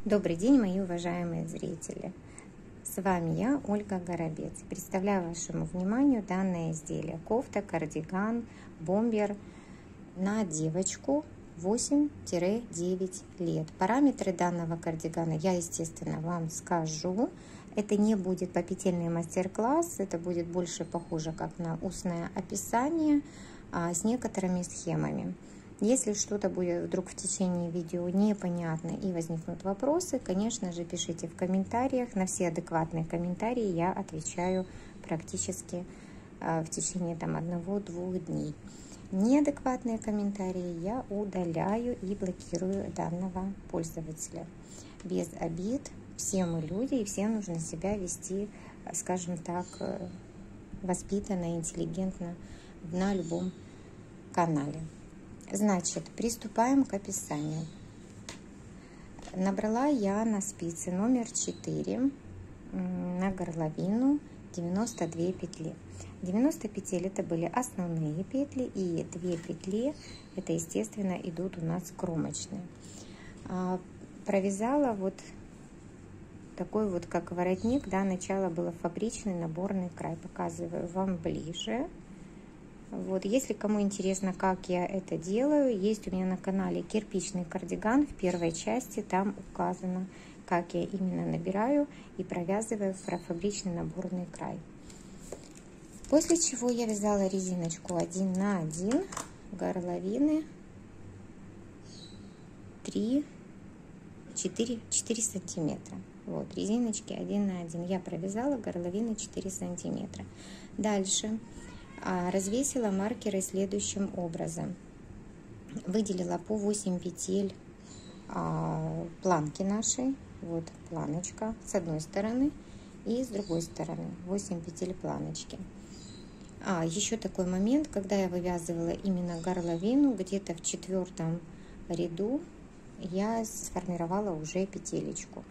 Добрый день, мои уважаемые зрители! С вами я, Ольга Горобец. Представляю вашему вниманию данное изделие. Кофта, кардиган, бомбер на девочку 8-9 лет. Параметры данного кардигана я, естественно, вам скажу. Это не будет попетельный мастер-класс, это будет больше похоже как на устное описание с некоторыми схемами. Если что-то будет вдруг в течение видео непонятно и возникнут вопросы, конечно же, пишите в комментариях. На все адекватные комментарии я отвечаю практически в течение 1-2 дней. Неадекватные комментарии я удаляю и блокирую данного пользователя. Без обид, все мы люди и всем нужно себя вести, скажем так, воспитанно, интеллигентно на любом канале. Значит, приступаем к описанию. Набрала я на спицы номер 4 на горловину 92 петли. 90 петель это были основные петли, и 2 петли это, естественно, идут у нас кромочные. Провязала вот такой вот как воротник, да, начало было фабричный наборный край. Показываю вам ближе. Вот, если кому интересно, как я это делаю, есть у меня на канале кирпичный кардиган. В первой части там указано, как я именно набираю и провязываю фабричный наборный край. После чего я вязала резиночку 1 на 1, горловины 4 сантиметра. Вот, резиночки 1 на 1 я провязала, горловины 4 сантиметра. Дальше развесила маркеры следующим образом. Выделила по 8 петель планки нашей. Вот планочка с одной стороны и с другой стороны 8 петель планочки. Еще такой момент, когда я вывязывала именно горловину, где-то в 4-м ряду я сформировала уже петелечку.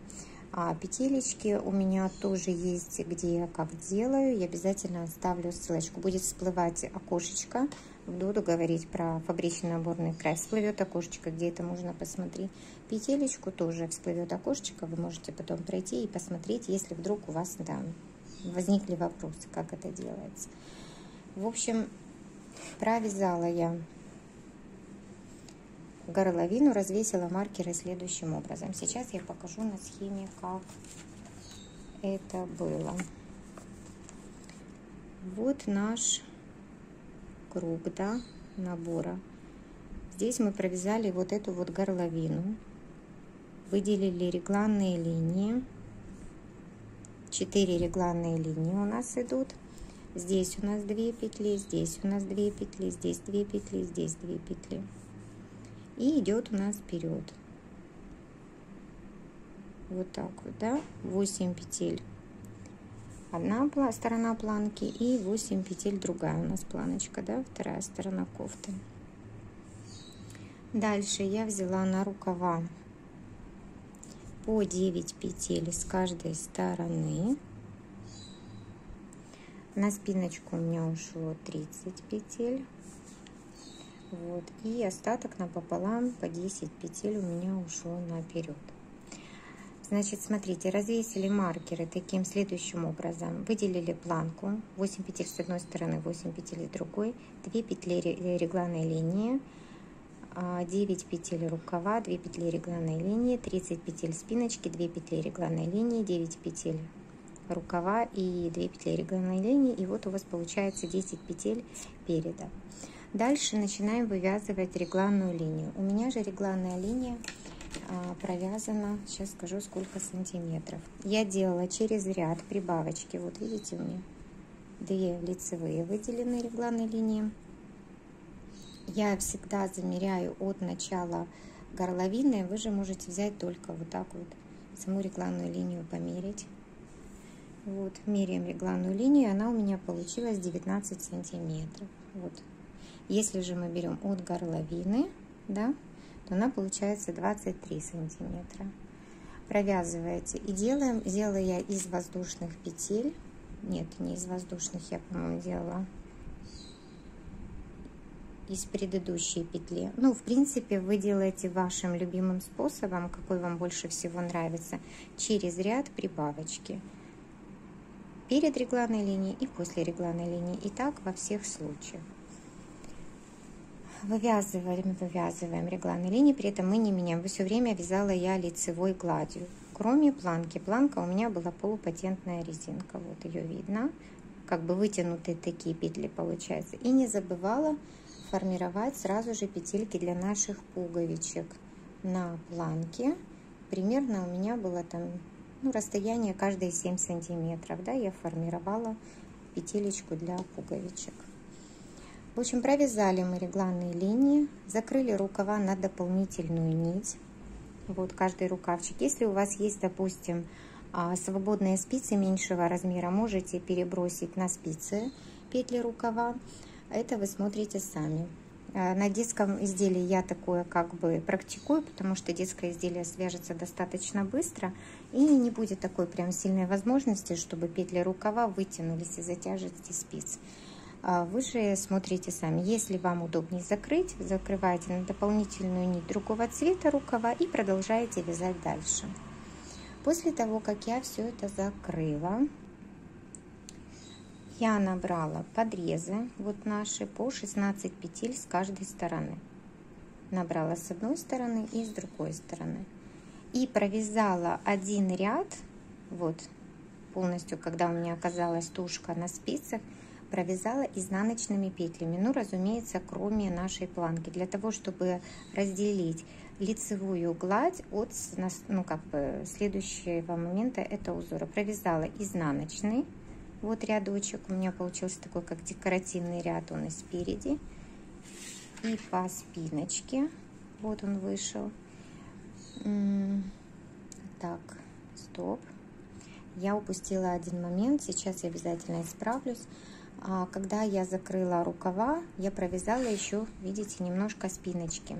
Петелечки у меня тоже есть, где я как делаю. Я обязательно оставлю ссылочку. Будет всплывать окошечко. Буду говорить про фабричный наборный край. Всплывет окошечко, где это можно посмотреть. Петелечку тоже всплывет окошечко. Вы можете потом пройти и посмотреть, если вдруг у вас возникли вопросы, как это делается. В общем, провязала я горловину, развесила маркеры следующим образом. Сейчас я покажу на схеме, как это было. Вот наш круг, да, набора. Здесь мы провязали вот эту вот горловину, выделили регланные линии. 4 регланные линии у нас идут. Здесь у нас 2 петли, здесь у нас 2 петли, здесь 2 петли, здесь 2 петли. И идет у нас вперед. Вот так вот, да, 8 петель одна сторона планки и 8 петель другая у нас планочка, да, вторая сторона кофты. Дальше я взяла на рукава по 9 петель с каждой стороны. На спиночку у меня ушло 30 петель. Вот, и остаток напополам по 10 петель у меня ушло наперед. Значит, смотрите, развесили маркеры таким следующим образом. Выделили планку, 8 петель с одной стороны, 8 петель с другой, 2 петли регланной линии, 9 петель рукава, 2 петли регланной линии, 30 петель спиночки, 2 петли регланной линии, 9 петель рукава и 2 петли регланной линии. И вот у вас получается 10 петель переда. Дальше начинаем вывязывать регланную линию. У меня же регланная линия провязана, сейчас скажу сколько сантиметров. Я делала через ряд прибавочки. Вот видите, у меня 2 лицевые выделены регланной линии. Я всегда замеряю от начала горловины. Вы же можете взять только вот так вот саму регланную линию померить. Вот, меряем регланную линию, она у меня получилась 19 сантиметров. Вот. Если же мы берем от горловины, да, то она получается 23 сантиметра. Провязываете и делала я из воздушных петель. Нет, не из воздушных, я, по-моему, делала из предыдущей петли. Ну, в принципе, вы делаете вашим любимым способом, какой вам больше всего нравится, через ряд прибавочки. Перед регланной линией и после регланной линии. И так во всех случаях. Вывязываем регланные линии, при этом мы не меняем. Все время вязала я лицевой гладью. Кроме планки. Планка у меня была полупатентная резинка. Вот ее видно. Как бы вытянутые такие петли получаются. И не забывала формировать сразу же петельки для наших пуговичек на планке. Примерно у меня было там расстояние каждые 7 сантиметров. Да, я формировала петелечку для пуговичек. В общем, провязали мы регланные линии, закрыли рукава на дополнительную нить. Вот каждый рукавчик. Если у вас есть, допустим, свободные спицы меньшего размера, можете перебросить на спицы петли рукава. Это вы смотрите сами. На детском изделии я такое как бы практикую, потому что детское изделие свяжется достаточно быстро и не будет такой прям сильной возможности, чтобы петли рукава вытянулись из-за тяжести спиц. Вы же смотрите сами. Если вам удобнее закрыть, закрываете на дополнительную нить другого цвета рукава и продолжаете вязать дальше. После того, как я все это закрыла, я набрала подрезы, вот наши, по 16 петель с каждой стороны. Набрала с одной стороны и с другой стороны. И провязала один ряд, вот полностью, когда у меня оказалась тушка на спицах, провязала изнаночными петлями. Ну, разумеется, кроме нашей планки. Для того, чтобы разделить лицевую гладь от следующего момента этого узора. Провязала изнаночный. Вот рядочек у меня получился такой, как декоративный ряд, он и спереди. И по спиночке, вот он вышел. Так, стоп. Я упустила один момент, сейчас я обязательно исправлюсь. Когда я закрыла рукава, я провязала еще, видите, немножко спиночки.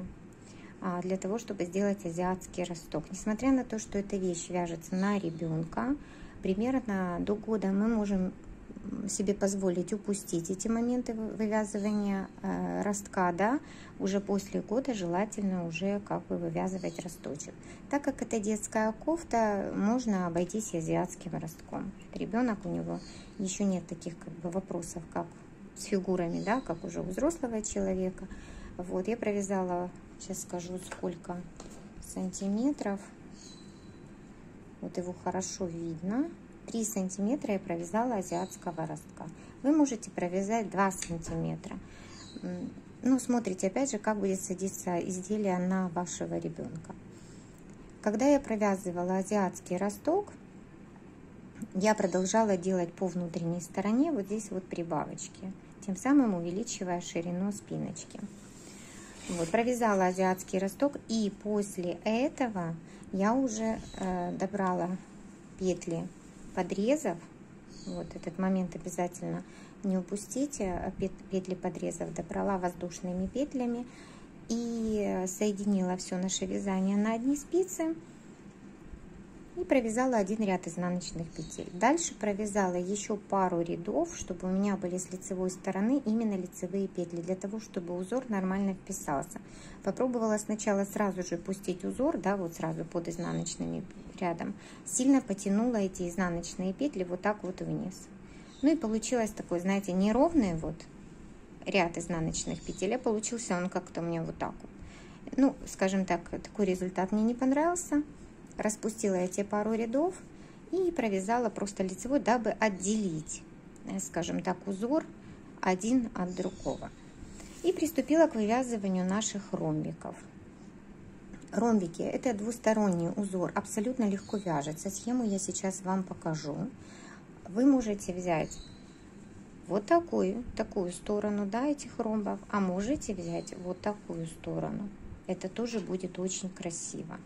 Для того, чтобы сделать азиатский росток. Несмотря на то, что эта вещь вяжется на ребенка, примерно до года мы можем себе позволить упустить эти моменты вывязывания ростка, да, уже после года желательно уже как бы вывязывать росточек. Так как это детская кофта, можно обойтись азиатским ростком. Ребенок, у него еще нет таких как бы вопросов, как с фигурами, да, как уже у взрослого человека. Вот, я провязала, сейчас скажу, сколько сантиметров. Вот его хорошо видно. 3 сантиметра я провязала азиатского ростка. Вы можете провязать 2 сантиметра. Ну, смотрите, опять же, как будет садиться изделие на вашего ребенка. Когда я провязывала азиатский росток, я продолжала делать по внутренней стороне вот здесь вот прибавочки, тем самым увеличивая ширину спиночки. Вот, провязала азиатский росток, и после этого я уже добрала петли подрезов. Вот этот момент обязательно не упустите. Петли подрезов добрала воздушными петлями и соединила все наше вязание на одни спицы и провязала один ряд изнаночных петель. Дальше провязала еще пару рядов, чтобы у меня были с лицевой стороны именно лицевые петли, для того, чтобы узор нормально вписался. Попробовала сначала сразу же пустить узор, да, вот сразу под изнаночными рядом. Сильно потянула эти изнаночные петли вот так вот вниз. Ну и получилось такой, знаете, неровный вот ряд изнаночных петель, а получился он как-то у меня вот так вот. Ну, скажем так, такой результат мне не понравился. Распустила эти пару рядов и провязала просто лицевой, дабы отделить, скажем так, узор один от другого. И приступила к вывязыванию наших ромбиков. Ромбики — это двусторонний узор, абсолютно легко вяжется. Схему я сейчас вам покажу. Вы можете взять вот такую сторону, да, этих ромбов, а можете взять вот такую сторону. Это тоже будет очень красиво.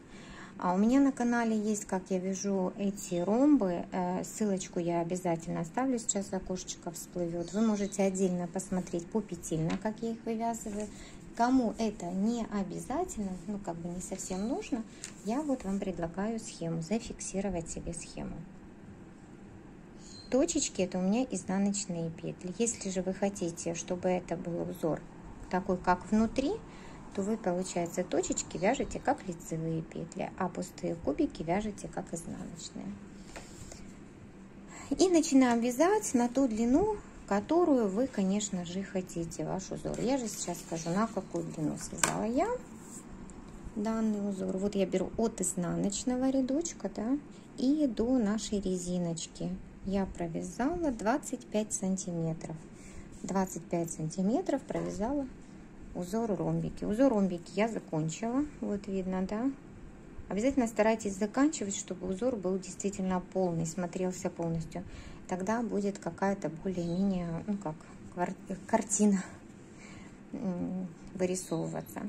А у меня на канале есть, как я вяжу эти ромбы. Ссылочку я обязательно оставлю, сейчас окошечко всплывет. Вы можете отдельно посмотреть попетельно, как я их вывязываю. Кому это не обязательно, ну как бы не совсем нужно, я вот вам предлагаю схему, зафиксировать себе схему. Точечки — это у меня изнаночные петли. Если же вы хотите, чтобы это был узор такой, как внутри, то вы, получается, точечки вяжете как лицевые петли, а пустые кубики вяжете как изнаночные. И начинаем вязать на ту длину, которую вы, конечно же, хотите, ваш узор. Я же сейчас скажу, на какую длину связала я данный узор. Вот я беру от изнаночного рядочка, да, и до нашей резиночки. Я провязала 25 сантиметров. 25 сантиметров провязала узор ромбики. Узор ромбики я закончила. Вот видно, да? Обязательно старайтесь заканчивать, чтобы узор был действительно полный, смотрелся полностью. Тогда будет какая-то более-менее, ну как, картина вырисовываться.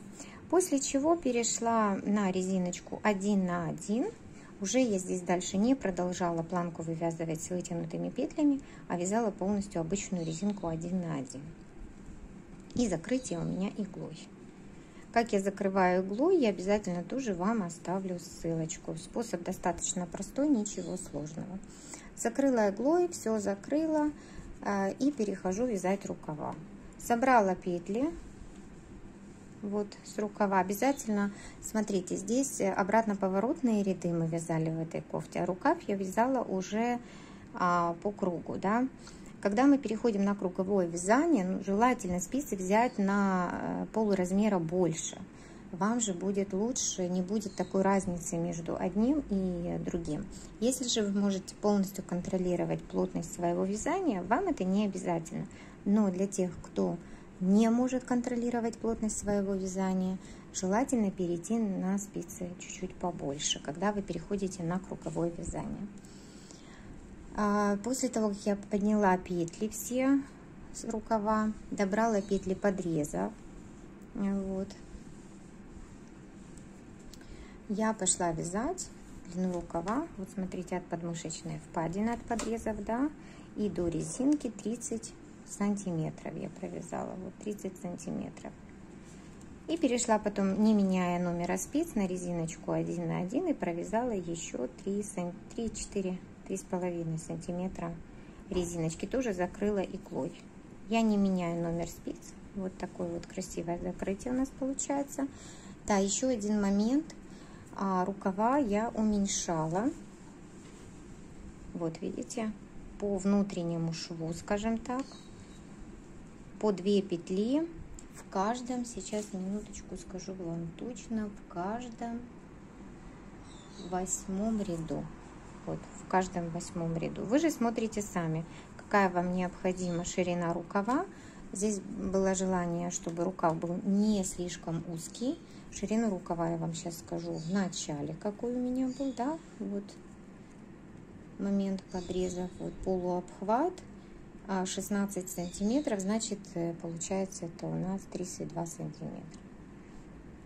После чего перешла на резиночку 1 на 1. Уже я здесь дальше не продолжала планку вывязывать с вытянутыми петлями, а вязала полностью обычную резинку 1 на 1. И закрытие у меня иглой. Как я закрываю иглой, я обязательно тоже вам оставлю ссылочку. Способ достаточно простой, ничего сложного. Закрыла иглой, все закрыла и перехожу вязать рукава. Собрала петли. Вот с рукава. Обязательно, смотрите, здесь обратно-поворотные ряды мы вязали в этой кофте, а рукав я вязала уже по кругу, да. Когда мы переходим на круговое вязание, ну, желательно спицы взять на полразмера больше. Вам же будет лучше, не будет такой разницы между одним и другим. Если же вы можете полностью контролировать плотность своего вязания, вам это не обязательно. Но для тех, кто не может контролировать плотность своего вязания, желательно перейти на спицы чуть-чуть побольше, когда вы переходите на круговое вязание. После того, как я подняла петли все с рукава, добрала петли подреза, вот, я пошла вязать длину рукава. Вот смотрите, от подмышечной впадины от подрезов, да, и до резинки 30 сантиметров я провязала, вот 30 сантиметров. И перешла потом, не меняя номера спиц, на резиночку 1 на 1 и провязала еще 3,5 сантиметра резиночки, тоже закрыла иглой. Я не меняю номер спиц. Вот такое вот красивое закрытие у нас получается. Да, еще один момент. Рукава я уменьшала. Вот видите, по внутреннему шву, скажем так, по 2 петли в каждом, сейчас минуточку скажу вам точно, в каждом 8 ряду. Вот в каждом 8 ряду. Вы же смотрите сами, какая вам необходима ширина рукава. Здесь было желание, чтобы рукав был не слишком узкий. Ширину рукава я вам сейчас скажу в начале, какой у меня был, да, вот момент подрезов, вот полуобхват 16 сантиметров, значит, получается, это у нас 32 сантиметра.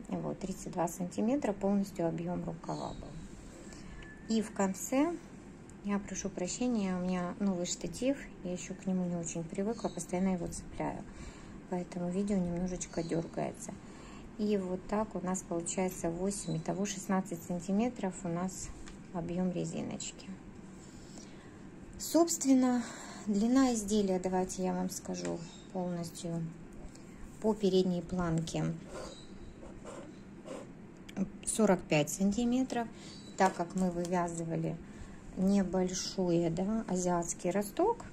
Вот 32 сантиметра полностью объем рукава был. И в конце, я прошу прощения, у меня новый штатив, я еще к нему не очень привыкла, постоянно его цепляю, поэтому видео немножечко дергается. И вот так у нас получается 8, итого 16 сантиметров у нас объем резиночки. Собственно, длина изделия, давайте я вам скажу полностью по передней планке 45 сантиметров. Так как мы вывязывали небольшой, да, азиатский росток,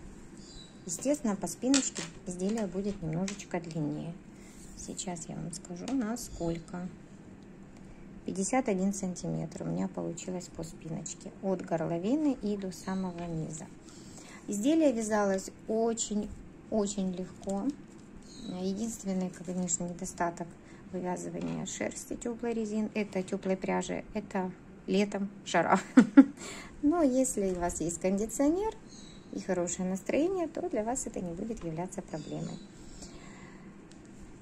естественно, по спиночке изделие будет немножечко длиннее. Сейчас я вам скажу, насколько. 51 сантиметр у меня получилось по спиночке, от горловины и до самого низа. Изделие вязалось очень-очень легко. Единственный, конечно, недостаток вывязывания шерсти теплой резины, это теплой пряжи, это летом жара. Но если у вас есть кондиционер и хорошее настроение, то для вас это не будет являться проблемой.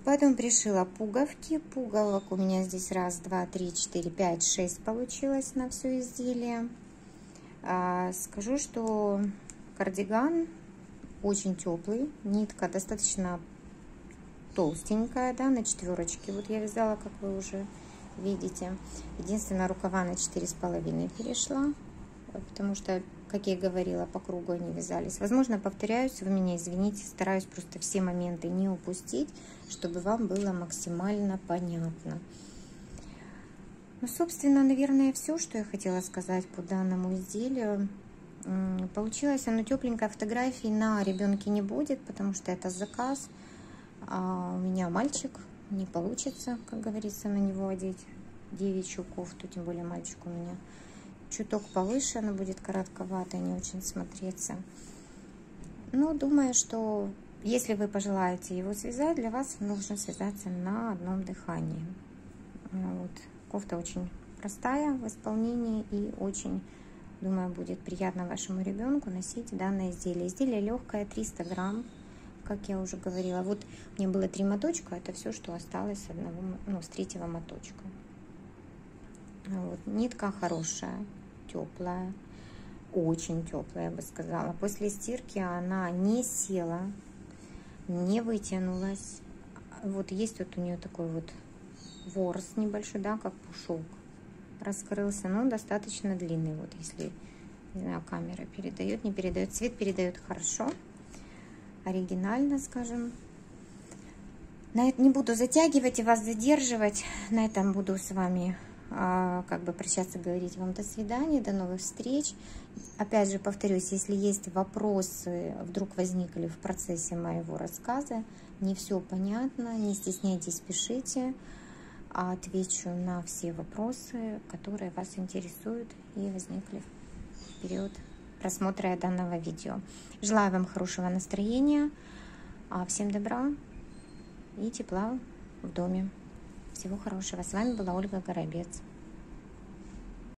Потом пришила пуговки. Пуговок у меня здесь 1, 2, 3, 4, 5, 6 получилось на все изделие. Скажу, что кардиган очень теплый. Нитка достаточно толстенькая, да, на 4. Вот я вязала, как вы уже видите. Единственное, рукава на 4,5 перешла. потому что, как я и говорила, по кругу они вязались. Возможно, повторяюсь, вы меня извините, стараюсь просто все моменты не упустить, чтобы вам было максимально понятно. Ну, собственно, наверное, все, что я хотела сказать по данному изделию. Получилось оно тепленькое, фотографий на ребенке не будет, потому что это заказ. А у меня мальчик, не получится, как говорится, на него одеть девичью кофту, тем более мальчик у меня чуток повыше, она будет коротковатая, не очень смотреться. Но думаю, что если вы пожелаете его связать, для вас нужно связаться на одном дыхании. Вот. Кофта очень простая в исполнении и очень, думаю, будет приятно вашему ребенку носить данное изделие. Изделие легкое, 300 грамм, как я уже говорила. Вот мне было 3 моточка, это все, что осталось с третьего моточка. Вот. Нитка хорошая, теплая, очень теплая, я бы сказала. После стирки она не села, не вытянулась. Вот есть вот у нее такой вот ворс небольшой, да, как пушок раскрылся, но достаточно длинный. Вот если, не знаю, камера передает, не передает, цвет передает хорошо, оригинально, скажем. На это не буду затягивать и вас задерживать. На этом буду с вами как бы прощаться, говорить вам до свидания, до новых встреч. Опять же, повторюсь, если есть вопросы, вдруг возникли в процессе моего рассказа, не все понятно, не стесняйтесь, пишите. Отвечу на все вопросы, которые вас интересуют и возникли в период просмотра данного видео. Желаю вам хорошего настроения, всем добра и тепла в доме. Всего хорошего. С вами была Ольга Горобец.